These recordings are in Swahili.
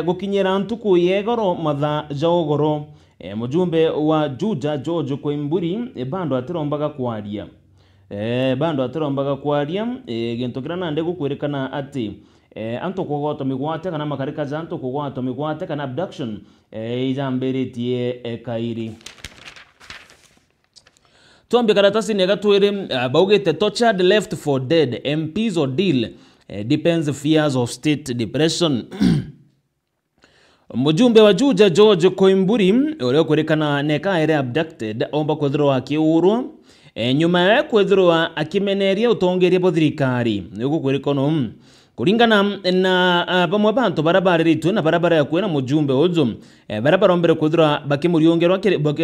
gukinyira ntuku yegoro matha jaogoro mujumbe wa Juja George Koimburi bando atirombaga kwaria gintu kira nande gukwirikana ati anto kugwata migwate kana makarika zanto kugwata migwate kana abduction ijambiritie kairi Tuambie karatasi nega twere baugete tortured left for dead MPs ordeal depends fears of state depression. Mujumbe wa Juja George Koimburi ule kurekana neka ere abducted omba kwethirwa akiurwa nyuma ya kwethirwa akimeneria utongeria bo thirikari niguo kwirikono kuringana na bamwe bantu barabara ritu na barabara ya kwena mujumbe uzo barabara ombere kwethirwa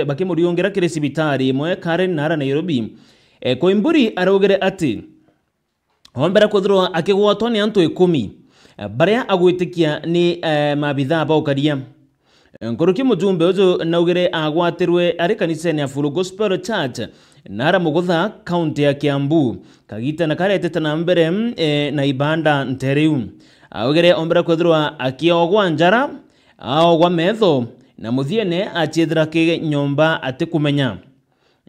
bakimuriongera kire sibitari mwe Karen nara Nairobi Koimburi arogere ati ombere kwethirwa akigwatwa ni antu 10 baria agwitikia ni mabitha baukaria nkuruki mujumbe uzo naugere agwatirwe ari kanisani ya Full Gospel Church nara Mugutha county ya Kiambu kagita na karetete na mbere na ibanda nteriu augere ombera kwethirwa akiogwa njara aogwa metho na muthiene achithira ki nyomba atikumenya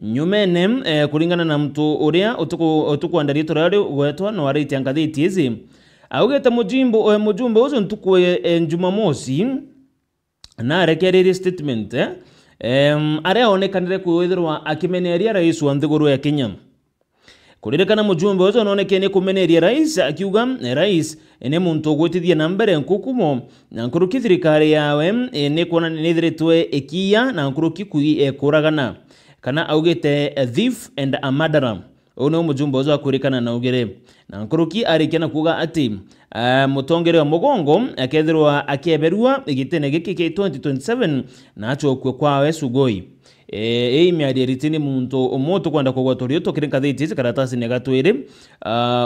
nyumene kuringana na mtu uria utukwandaria turari gwetwa no ariti angathiti izi augete mujumbe uzo ntuku Jumamosi na rekerere statement aria onekanire kwithirwa akimeneria rais wa nthiguru ya Kenya kuririkana mujumbe uzo nonekene kumeneria rais akiuga rais ene muntu gwitithia na mbere nkukumo na nkuruki thirikari yawe ne kuona nithiritwe ikia na nkuruki kuragana kana augite thief and a murderer ono mujumbe uzo akurikana na ugere na nkuruki arikena kuga ati mutongere wa mugongo akethirwa akieberua igitene giki ki 2027 na achokwe kwawe Sugoi miadi ritini muntu omoto kwanda kugwatorio tokirinka thiti karatasi negatwire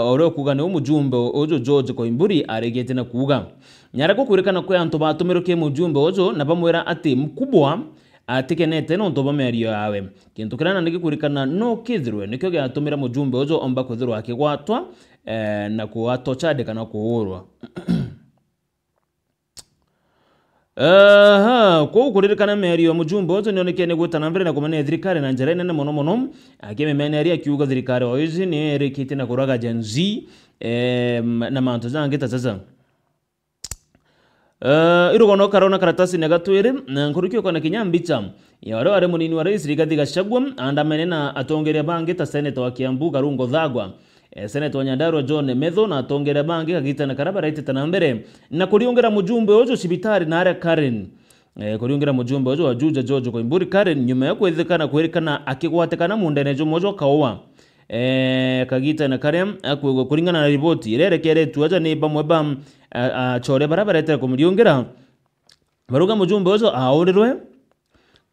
ore kuga ne mujumbe uzo George Koimburi aregete na kuga nyara gukurikana kwa antu batumiroke mujumbe uzo na bamwera ati mkubwa atikenete no ntoba merio yawe kintu kirana ndigikurikana no kithirwe nikyo gatumira mujumbe uzo omba kuthirwa akigwatwa na kuatochade kana kuurwa ko kuririkana merio mujumbe uzo nionekene gutana mbere na kumane thirikari na njara nene mono mono akimemeneria akiuga thirikari oizi ni erikite na kuraga Gen Z na mantu zangita sasa irugono karona karatasi negatwire na nkurukio kana kinyambicha ya wale wale munini wa rais Rigathi Gachagua andamene na atongeria bangi ta senator wa Kiambu Karungo Thagwa senator wa Nyandarua John Metho na atongeria bangi kagita na karabara ite tana mbere na kuriongera mujumbe uzo sibitari na ara Karen kuriongera mujumbe uzo wa Juja George Koimburi Karen nyuma ya kwethekana kwerekana akigwatekana mundene jo mojo kawa kagita na Karen kuringana na ripoti irerekere tuaja ni bamwe bam chore barabara ite kumuriongera baruga mujumbe uzo aurirwe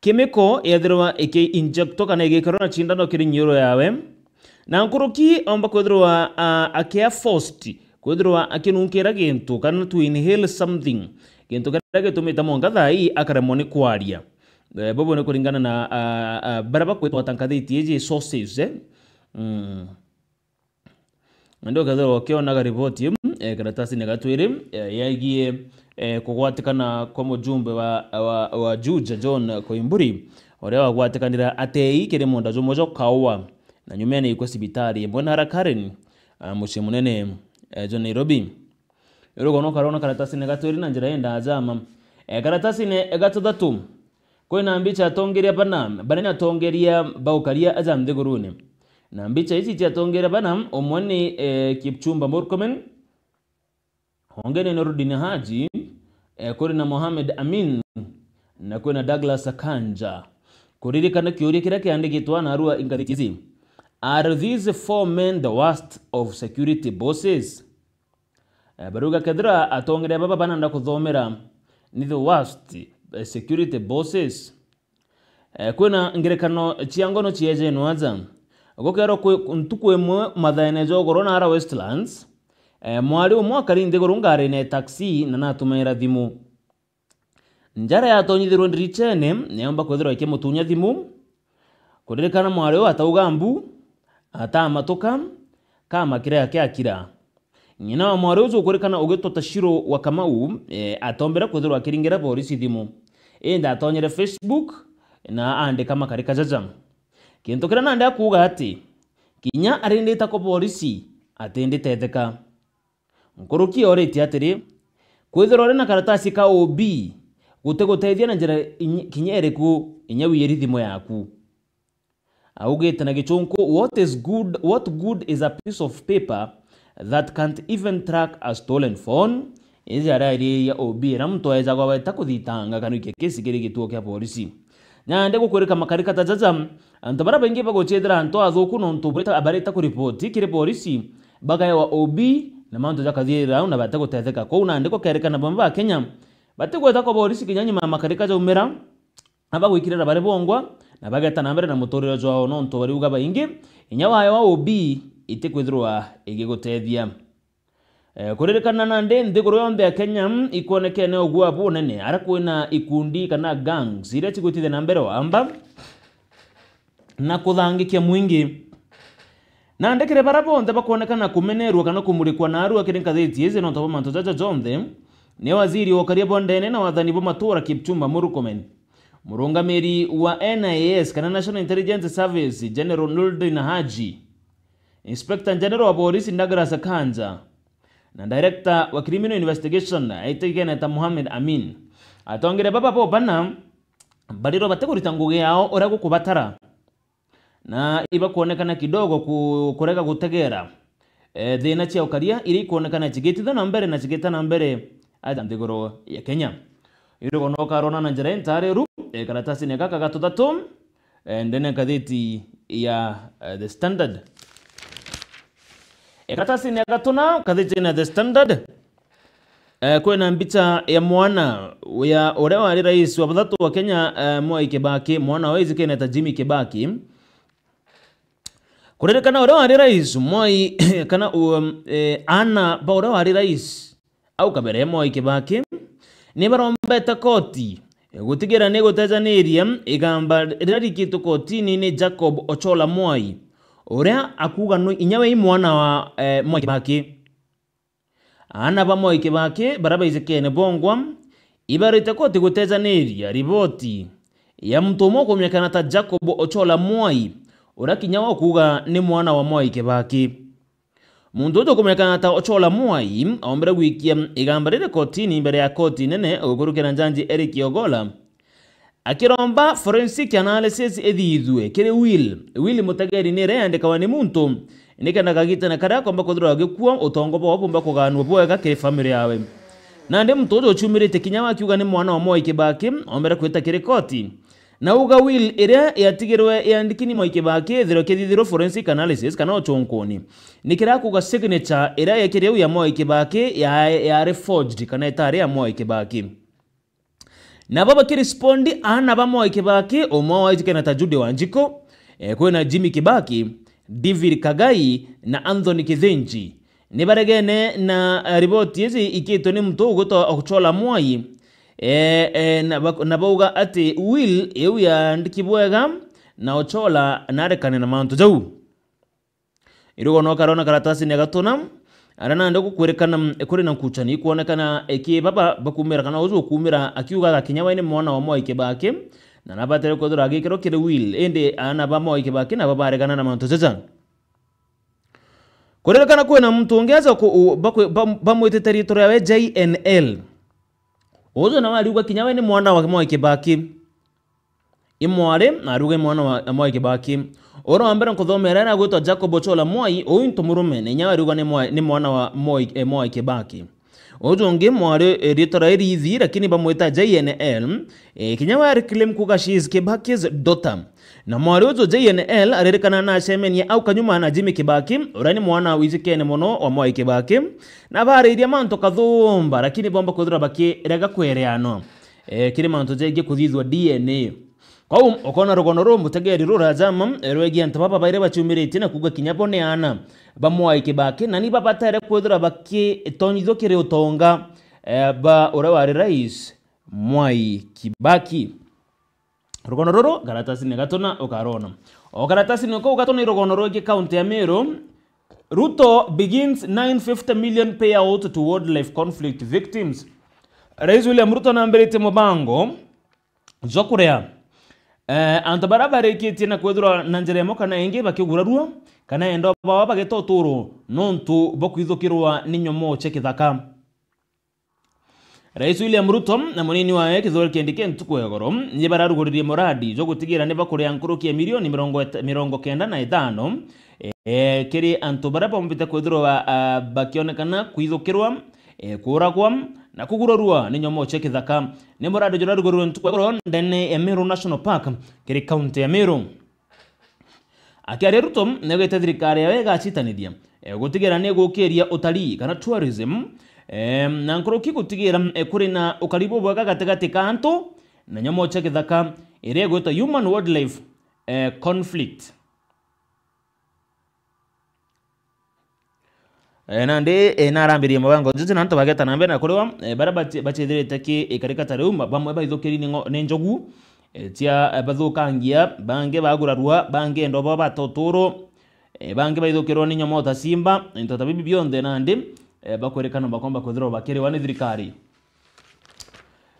kimiko yethirwa iki injecto kana igikirona chindano kiri nyiro yawe na nkuruki omba kwethirwa akia forced kwethirwa akinunkira gintu kana to inhale something gintu kana gitumita monga thai akaremoni kwaria bobo ne kuringana na baraba kwetwa tankathiti eje sources ndo kathirwa kiona ripoti karatasi negatwire yagiye kugwatikana kwa mujumbe wa Juja John Koimburi ore wagwatikanira atei kire monda jo mojo kawa na nyumene iko sibitari mbona hara Karen mushi munene jo Nairobi irugono karona karatasi negatwire na njira yenda azama karatasi ne gatatu kwena mbicha tongeria bana atongeria baukaria azam thigurune na mbicha hizi tongeria bana omwani Kipchumba Murkomen hongene Nurudini Haji kuri na Mohamed Amin na kwena Douglas Akanja kuririkana kiuri kira kiandikitwa na Arua Ingathizi. Are these four men the worst of security bosses? Baruga kadra atongere baba bananda kuthomera ni the worst security bosses. Kwena ngerekano chiangono chieje nwaza gokero ntuku emwe mathaene jogoro na ara Westlands mwari umwakari ndigorungare ne taxi na natumira thimu njara ya tonyithirwo ndirichene neomba kwethirwa ikimutunya thimu kuririkana mwari atauga mbu atamatuka kama kire yake akira nyina wa mwari ucio kurikana ugitwa Tashiro wa Kamau atombera kwithirwa akiringira polisi thimu enda atonyere Facebook na andika makarika jaja kintu kira nande akuga ati kinya arindita ko polisi atendete theka nkuruki oreti atiri kwithirwa ri na karatasi ka OB guteguteithia na njira kinyeriku inya wiyeri thimu yaku augite na gichunku what good is a piece of paper that can't even track a stolen phone izara iri ya OB na mtu aweza gweta kuthitanga kanu kesi kiri gituo kia polisi nyande gukurika makarika tajaja anto bara bengi bagochedra anto athuku no ntu beta abareta ku report kire polisi bagaya wa OB na manto jakathira na bata gutetheka ko una ndiko kereka na bamba Kenya bate gweta ko polisi kinyanyi makarika ja umera aba gwikirira bare bongwa na bageta na mbere na mutorero jwao no ntu bari uga baingi inya wayo wa OB ite kwithirwa igigutethia kuririkana na ndiguru yombe ya Kenya ikonekene ogwa abu nene ara kwina ikundi kana gangs ire tigutithe na mbere wamba na kuthangikia mwingi na ndekere barabonde bakonekana kumenerwa kana kumurikwa na aru akirinka theti izi no toba manto jaja jonde ni waziri wa karia bondene na wathani bo matura Kipchumba Murkomen murungamiri wa NIS kana National Intelligence Service General Nurdin Haji Inspector General wa polisi Ndagara Sakanja na Director wa Criminal Investigation aitegene ta Mohamed Amin atongere baba po bana bariro bategurita nguge yao ora gukubatara na iba kuonekana kidogo kureka gutegera thina cia ukaria iri kuonekana chigititha na mbere na chigita na mbere atandigoro ya Kenya iro no karona na njira ntareru karatasi ne kaka gatutatu ndene kaditi ya The Standard karatasi ne gatuna kaditi na The Standard kwena mbicha ya mwana ya ore wari rais wa bathatu wa Kenya Mwai Kibaki mwana wa izikene ta Jimmy Kibaki kurerekana ore wari rais Mwai kana ana ba ore wari rais au kabere Mwai Kibaki ni barombeta koti gutigira ne gutezaniria igamba ririkitu koti ni Jacob Ochola Mwai uria akuga no inyawe mwana wa Mwai Kibaki ana ba Mwai Kibaki baraba izikene bongwa ibarite koti gutezaniria riboti ya mtumo kumyekana ta Jacob Ochola Mwai uria kinyawa kuga ni mwana wa Mwai Kibaki mundu uto kumyekana ta Ochola Mwai ombere gwikia igamba rire kotini mbere ya koti nene ugurukira njanji Eric Ogola akiromba forensic analysis ethithwe kire will mutegeri ni reandika wani muntu nikenda kagita na kara komba kuthura gikuo utongo bo bomba kuganwa bwega kire family yawe na ndi muntu uto chumirite kinyawa akiuga ni mwana wa Mwai Kibaki ombere kwita kire koti na uga will iria yatigirwe yandikini Mwai Kibaki thiro kithithiro forensic analysis kana ochonkoni nikira kuga signature iria yakiriu ya Mwai Kibaki ya forged kana itari ya Mwai Kibaki na baba kirespondi ana ba Mwai Kibaki omwa wajikana ta Jude Wanjiko kwena Jimmy Kibaki David Kagai na Anthony Kithenji ni baregene na riboti hizi ikito ni mtu ugoto Ochola Mwai na bauga ati will eu ya ndikibwega na Ochola narekane na mantu jau irugo no karona karatasi ne gatuna arana ndo kukurekana kuri na kuchani kuonekana baba bakumira kana uzo kumira akiuga gakinya ni mwana wa Mwai Kibaki na nabatere ko dura gikero kire will ende ana ba Mwai Kibaki na baba arekana na mantu jaja kurekana kwena mtu ongeza bamwete territory ya JNL ozo na waliuga kinyawe ni mwana wa Mwai Kibaki imware na ruge mwana wa Mwai Kibaki oro ambera nkuthomera na gwitwa Jacob Ochola Mwai oyinto murume ne nyawe ruga ni mwana wa Mwai Kibaki ozo nge mware ritora irithi lakini bamweta JNL kinyawe ariclaim kuga she is Kibaki's daughter na mware ozo JNL arerekana na semenia au kanyuma na Jimmy Kibaki urani mwana wizikene mono wa Mwai Kibaki na bariria manto kathumba lakini bomba kuthura baki rega kwereano kiri manto jege kuthithwa DNA kwa okona rogono ro mutegeri rura jama rwegi antaba baire bachumirite na kuga kinyapo ne ana ba Mwai Kibaki na ni baba tere kuthura baki tonyitho kire utonga ba ura wari rais Mwai Kibaki rogono roro karatasi ne gatona ukarona o karatasi ne ko gatona rogono roge county ya Meru Ruto begins 950 million payout to wildlife conflict victims. Rais William Ruto namberete mubango zokurea antu barabarekitie na kwethirwa na njeremo kana ingi bakigurarua kana endo baba bagetoturo nontu bokwithukirwa ni nyomo chekithaka. Rais William Ruto na munini wae Kithure Kindiki ntukwegoro ni bararuguririe muradi jo gutigira ni bakuria nkurukia milioni 95 kiri antu baraba mpita kwithirwa bakionekana kwithukirwa kuragwa na kugurarua ni nyomo chekithaka. Ni muradi jo raruguririe ntukwegoro ndene ya Meru National Park kiri county ya Meru. Akiaria Ruto negete thirikari yawe gachitanithia gutigira ni gukiria utalii kana tourism na nkuruki gutigira kuri na ukaribu bwega gatigati ka antu na nyomo chekithaka iria gwita human wildlife conflict. Nande narambirie mabango juju nanto bageta nambe na kuriwa bara bachithirite ki ikarika tariu bamwe baithukiri ni njogu tia bathukangia bange bagurarua bange ndo baba totoro bange baithukirwo ni nyomo ta simba into tabibi bionde nande bakwerekana bakomba kwithirwa bakiriwa ni thirikari.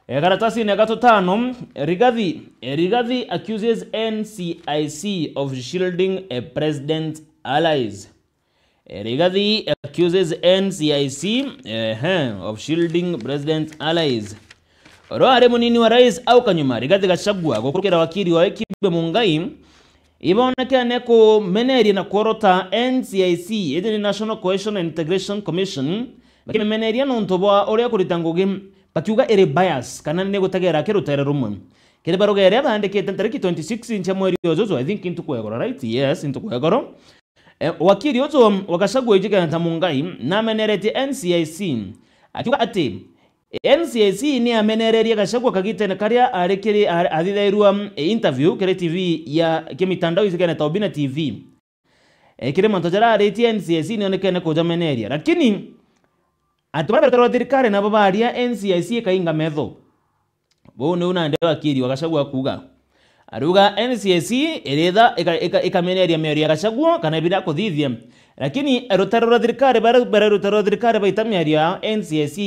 Karatasi ni gatutano Rigathi accuses NCIC of shielding a president's allies. Rigathi accuses NCIC of shielding president's allies. Roare munini wa rais au kanyuma Rigathi Gachagua gukurukira wakiri wa Kibe Mungai ibonekane ko meneri na korota NCIC the National Cohesion and Integration Commission bakime meneri no ntobwa ore kuritanguge bakiuga ere bias kana ne gutagera kirutere rumwe kire barogere bandikete tariki 26 ncha mweri ozozo I think into kwegoro right yes into kwegoro wakiri ozo wakashagwa ijika na Mungai na menereti NCIC akiuga ati NCIC ni amenereria Gachagua kagitene karia arekiri athithairwa interview kire TV ya kimitandao izikana Taubina TV kire mantojara areti NCIC ni onekene kuja meneria lakini atubara betero thirikari na babaria NCIC kainga metho bo ne una ndewa kiri Gachagua kuga aruga NCIC iretha ikameneria meria Gachagua kana bila kuthithia lakini rotaro thirikari bara rotaro thirikari baitamiaria NCIC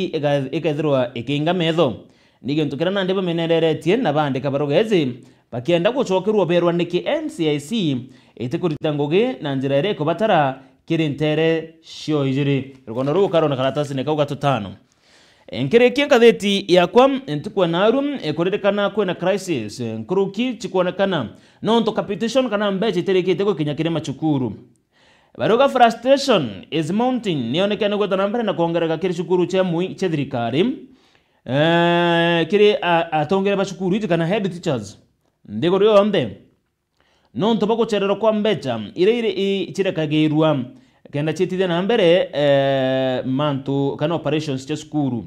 ikethirwa ikinga metho nige ntukirana ndebe menereretie na bandika barogeze bakienda gucokerwa berwa niki NCIC itikurita ngugi na njira ire kubatara kirintere cio ijiri rukono ru karona karatasi ne kauga tutano enkere kienkatheti yakwa ntukwa naru kuririkana kwena crisis nkuruki chikuonekana no nto capitation kana mbeche terekete gukinya kire machukuru baruga frustration is mounting nionekana gutana mbere na kuongerera kiri cukuru cha thirikari kiri atongere bashukuru iti kana head teachers ndigo rio ombe no ntoba gucerero kwa mbecha ire ichirekagirwa kenda chitithia na mbere mantu kana operations cha cukuru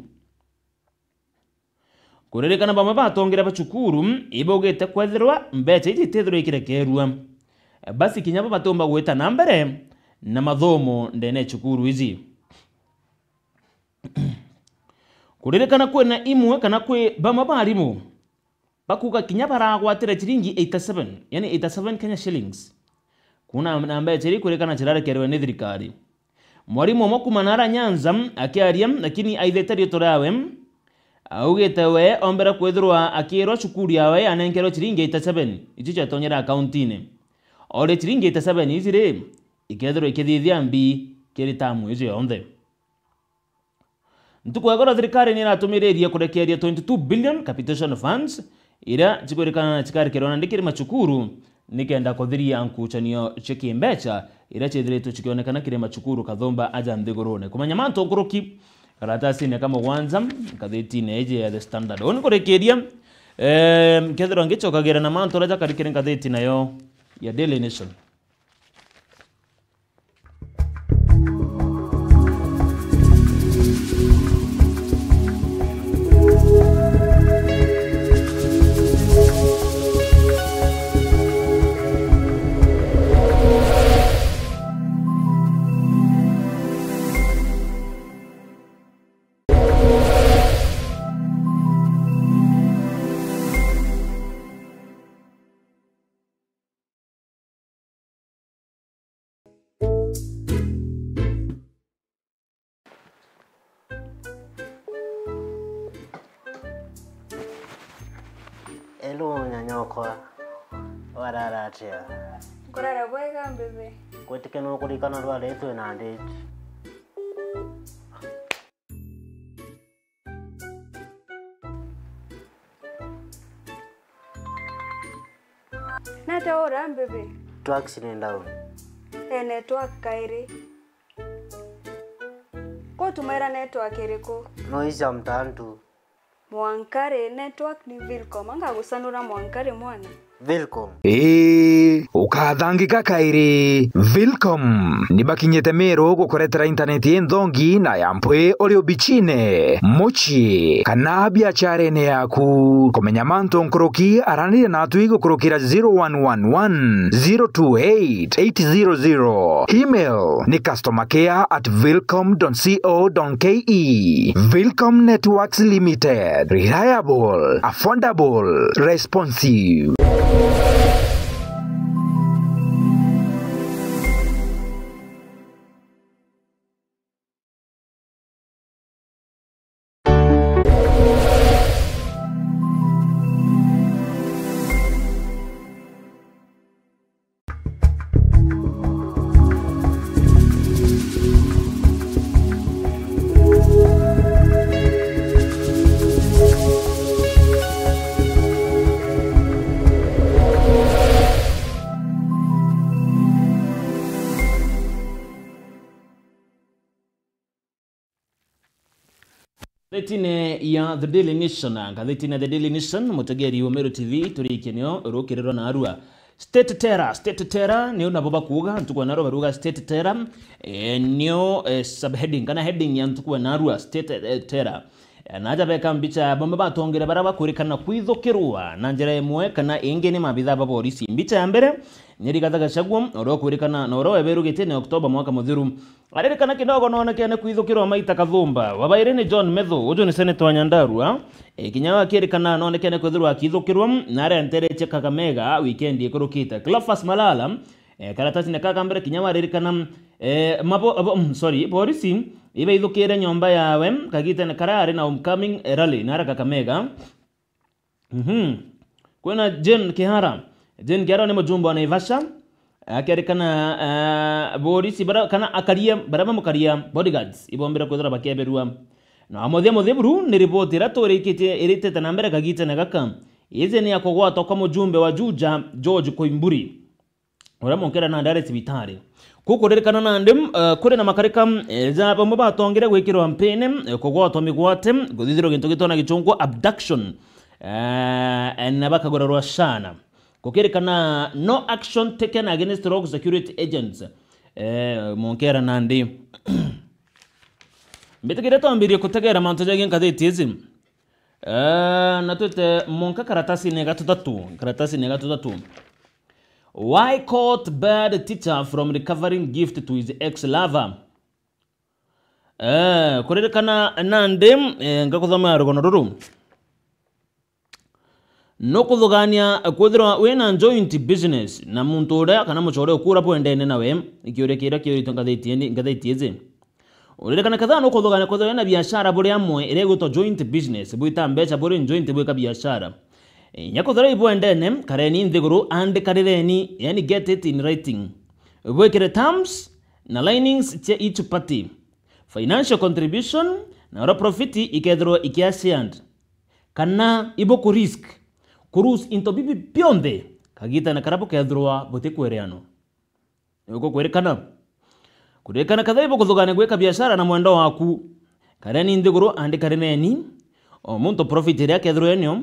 kuririkana bamwe batongera bachukuru ibogete kwethirwa mbecha iti tethirwa ikirekerwa basi kinyaba batomba gweta na mbere na mathomo ndene cukuru izi kuririkana kwena imwe kana kwe bamwe barimu bakuga kinyaba ragwatira chiringi 87 yani 87 Kenya shillings kuna namba chiri kuririkana chirarekerwe ni thirikari mwarimu mokumanara Nyanza akiaria lakini aithetario torawe augete we ombera kwethirwa akirwa cukuru yawe anenkerwa chiringi 87 ichi chatonyera accountine ore chiringi 87 izire ikethirwa ikithithia mbi kiri tamu izo yonthe ntukwegora thirikari ni ratumiririe kurekeria 22 billion capitation funds ira chikwerikana chikarekerwa ndikiri machukuru nikenda kuthiria nkuchanio cheki mbecha ira chithiritu chikionekana kire machukuru kathomba aja nthigurune kumanya manto nguruki karatasi ne kama kwanza katheti ne eje ya The Standard on kurekeria kethirwa ngichokagira na manto raja karikire katheti nayo ya Daily Nation. Hello nyanyokwa. Warara atia. Kurara bwega mbebe. Kwetike no kurikana rwale etu na ndeti. Nata ora mbebe. Tu accident down. Network kairi. Ko tumaira network eriko. No isa mtantu. Mwankare network ni Vilcom. Anga gusanura Mwankare mwana. Vilcom. Ukathangika kairi. Vilcom ni bakinyete mero gukoretera interneti enthongi na yampwe uri bichine mochi kana biacharene yaku komenya manto nkoroki aranire natu gukorokira 0111 028 800. Email ni customercare@vilcom.co.ke. Vilcom Networks Limited. Reliable, affordable, responsive. Gazetine ya The Daily Nation, gazetine The Daily Nation mutegeri wa Meru TV turikenyo rukirero na arua State Terror ni unaboba kuga ntukwa naro baruga State Terror nyo subheading kana heading ya ntukwa narua State Terror naja beka mbicha bomba batongera baraba kurikana kwithokirwa na njira imwe kana inge ni mabitha baborisi mbicha ya mbere nyeri gathaga chagwo oro kurikana na oro eberugite ni Oktoba mwaka muthiru aririkana kidogo nona kiane kwithokirwa maita kathumba wabaire ni John Metho ujo ni senator wa Nyandarua kinyawa kirikana nona kiane kwithirwa akithokirwa na rentere Kakamega weekend ikurukite Cleophas Malala karatasi ne kaka mbere kinyawa aririkana polisi ibe ithukire nyomba yawe kagite na karari na upcoming rally nara Kakamega kwena Jen Kihara ni mujumbe wa Naivasha akirikana polisi bara kana akaria baraba mukaria bodyguards ibombera kwithira bakeberua na amodhe buru ni report iratorikite iritete na mbere kagite na gaka ize ni akogwatwa kwa mujumbe wa Juja George Koimburi uramonkera na ndare sibitari kukuririkana na ndim kuri na makarika za bomba batongere gwikirwa mpene kogwatwa migwate guthithiro gintu gitona gichungwa abduction na bakagororwa shana kukirikana no action taken against rogue security agents monkera na ndi mbitegere tambirie kutegera manto jage nkathetizi natute monka karatasi ne gatutatu. Why caught bad teacher from recovering gift to his ex-lover? Kuririkana nande ngakuthoma rugono ruru. No kuthugania kwithirwa wina joint business na muntu uria kana muchore ukura bwendene nawe ikiure kira kirito ngathetieze. Uririkana kadhaa no kuthugania kwithirwa na biashara buri amwe ire guto joint business buita mbecha buri joint bweka biashara. Nyakuthira ibwendene kareni nthiguru andikarireni yani get it in writing wekere terms na linings cha each party financial contribution na ora profit ikethirwa ikiasiand kana ibo risk kurus into bibi bionde kagita na karapo kethirwa butikwereano uko kwerekana kurekana kadhaa ibo kuthugane gweka biashara na mwendo waku kareni nthiguru andikarireni o muntu profit ria kethirwa enyo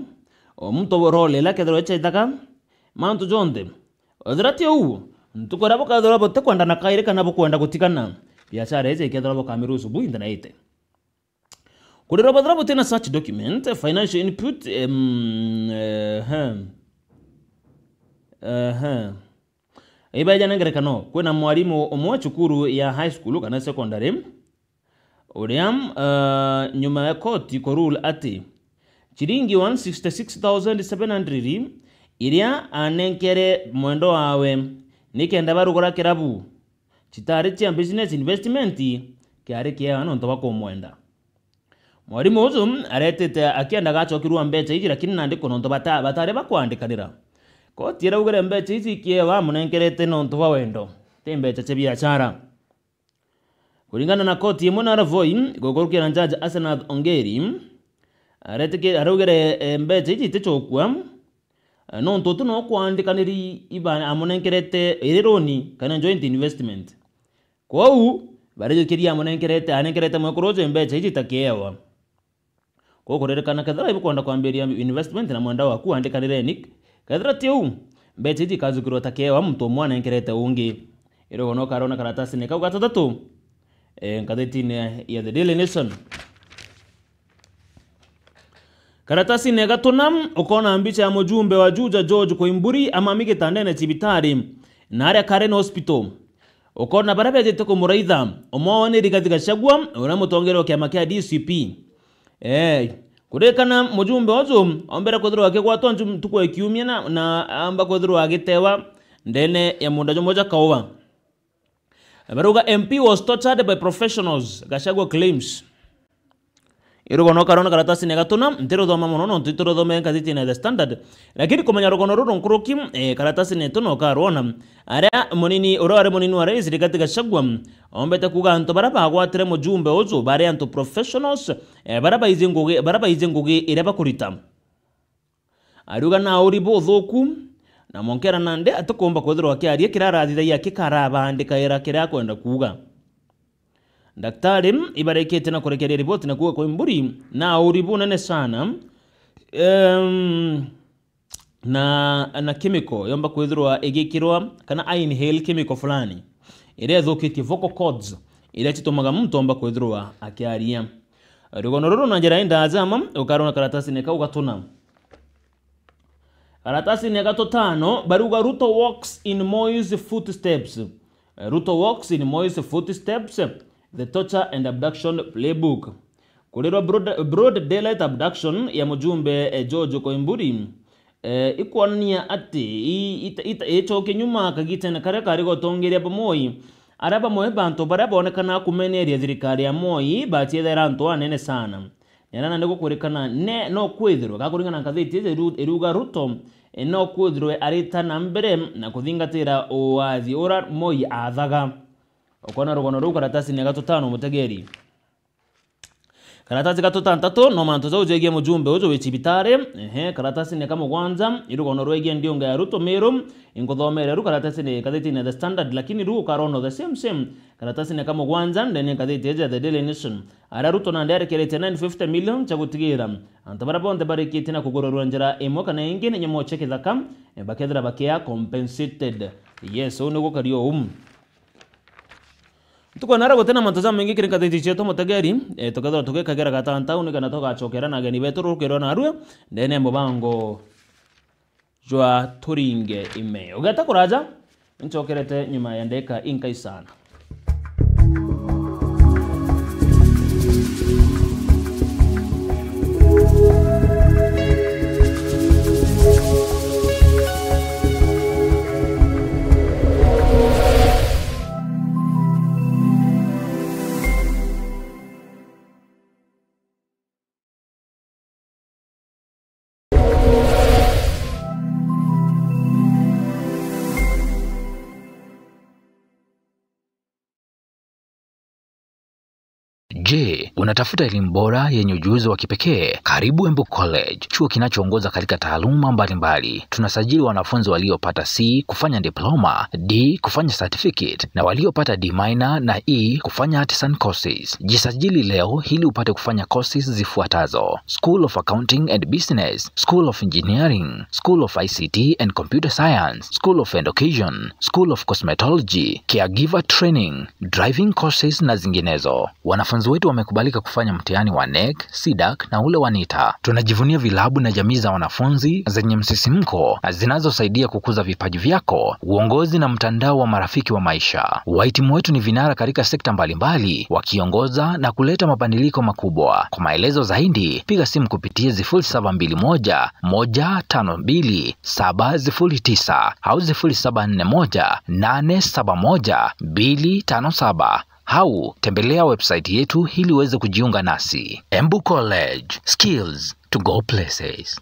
o muntu role la kedro echaitaka mantu jonde odrati u ntukora boka dora bote kwanda na kaire kana bokwenda gutikana biashara eze kedro boka mirusu bu inda naite kurira bodra bote na such document financial input ibaja nangere kano kwena mwalimu omwa chukuru ya high school kana secondary uriam nyuma ya koti ko rule ati chiringi 166,700 iria anenkere mwendo wawe nikenda barugora kirabu chitari chia business investment kiari kia no ntoba ko mwenda mwarimu uzu aretete akienda gachokirwa mbecha iji lakini nandiko nonto batare bakwandikanira koti era ugere mbecha iji kiewa munenkerete nonto wa wendo te mbecha che biashara kulingana na koti imwe na Ravoi gogorukira njaji Asenath Ongeri areteke arugere mbecha iji techokwa nonto tuno kwandikaniri ibana amunenkerete ereroni kana joint investment kwau barejokiria amunenkerete anenkerete mwekoroje mbecha iji takiewa kokorerekana kadhara ibukwenda kwambiria investment na mwanda wa kuandikanire nick kadhara tiu mbecha iji kazukirwa takewa mtu mwana enkerete ungi iro gono karona karatasi ne kauga tatatu ngatheti ya The Daily Nation karatasi ne gatunam ukona mbicha ya mujumbe wa Juja George Koimburi amamige tandene cibitari na aria Karen Hospital ukona barabe jeteko muraitha omone Rigathi Gachagua ura mutongero kiama kia DCP kurekana mujumbe ozo ombera kodhiro ake gwatwa ntuko ekiumia na amba kodhiro agitewa ndene ya mundajo moja kaowa baruga MP was tortured by professionals Gachagua claims irugo no karona karatasi negatuna ntero thoma muno no ntitoro thoma ngazeti na The Standard lakini komanya rogono ruru nkuruki karatasi netuno karona aria munini urare munini wa rais Rigathi Gachagua ombete kuga anto baraba gwatire mujumbe ozo bare anto professionals baraba izenguge ireba kurita aruga na uribo thoku na monkera nande atukomba kwethirwa akiarie kirarathitha yake karabandika era kira kwenda kuga daktari ibarekete na kurekeria ripoti na kuwa Koimburi na uribu nene sana na chemical yomba kwethirwa igikirwa kana inhale chemical fulani ire thukiti vocal cords ire chitomaga mtu omba kwethirwa akiaria rugono ruru na njira inda azama ukarona karatasi ne kaugatuna karatasi ne gatotano baruga Ruto walks in Moi's footsteps Ruto walks in Moi's footsteps the torture and abduction playbook kulirwa broad daylight abduction ya mujumbe George Koimburi ikwania ati ichoke nyuma kagite na kare kare gotongeria Moi araba moe bantu baraba onekana kumeneria thirikari ya Moi batiethera antu anene sana yana ndiko kurekana ne no kwithirwa gakuringana ngatheti iruga Ruto no kwithirwe arita na mbere na kuthingatira owathi ora Moi athaga okona rogono ru karatasi ne gatotano mutegeri karatasi gatotantatu no manto zo jegie mujumbe uzo wechibitare karatasi ne kamugwanza irugono rwegie ndionga ya Ruto Meru ingothomere ru karatasi ne katheti ne The Standard lakini ru karono the same karatasi ne kamugwanza ndene katheti ya The Daily Nation ara Ruto na ndere kerete 950 million cha gutigira antabara bonde barikiti na kugororwa njira emo kana ingine nyemo cheke thaka bakethra bakia compensated yes ono gokario tuko nara gotena mantazamo mengi kiri katheti cheto mutegeri tukethora tugikagera gatanta unika na tugachokera na geni betu rukiro na arue ndene mubango jwa turinge ime ugeta kuraja nchokerete nyuma ya ndeka inkai sana Je, unatafuta elimu bora yenye ujuzi wa kipekee? Karibu Embu College, chuo kinachoongoza katika taaluma mbalimbali. Tunasajili wanafunzi waliopata C kufanya diploma, D kufanya certificate na waliopata D minor na E kufanya artisan courses. Jisajili leo ili upate kufanya courses zifuatazo: School of Accounting and Business, School of Engineering, School of ICT and Computer Science, School of Education, School of Cosmetology, Caregiver Training, Driving courses na zinginezo. Wanafunzi wetu wamekubalika kufanya mtihani wa NEC, SIDAC na ule wa NITA. Tunajivunia vilabu na jamii za wanafunzi zenye msisimko zinazosaidia kukuza vipaji vyako, uongozi na mtandao wa marafiki wa maisha. Wahitimu wetu ni vinara katika sekta mbalimbali, wakiongoza na kuleta mabadiliko makubwa. Kwa maelezo zaidi, piga simu kupitia 0721 152 709 au 0741 871 257 au tembelea website yetu ili uweze kujiunga nasi. Embu College, skills to go places.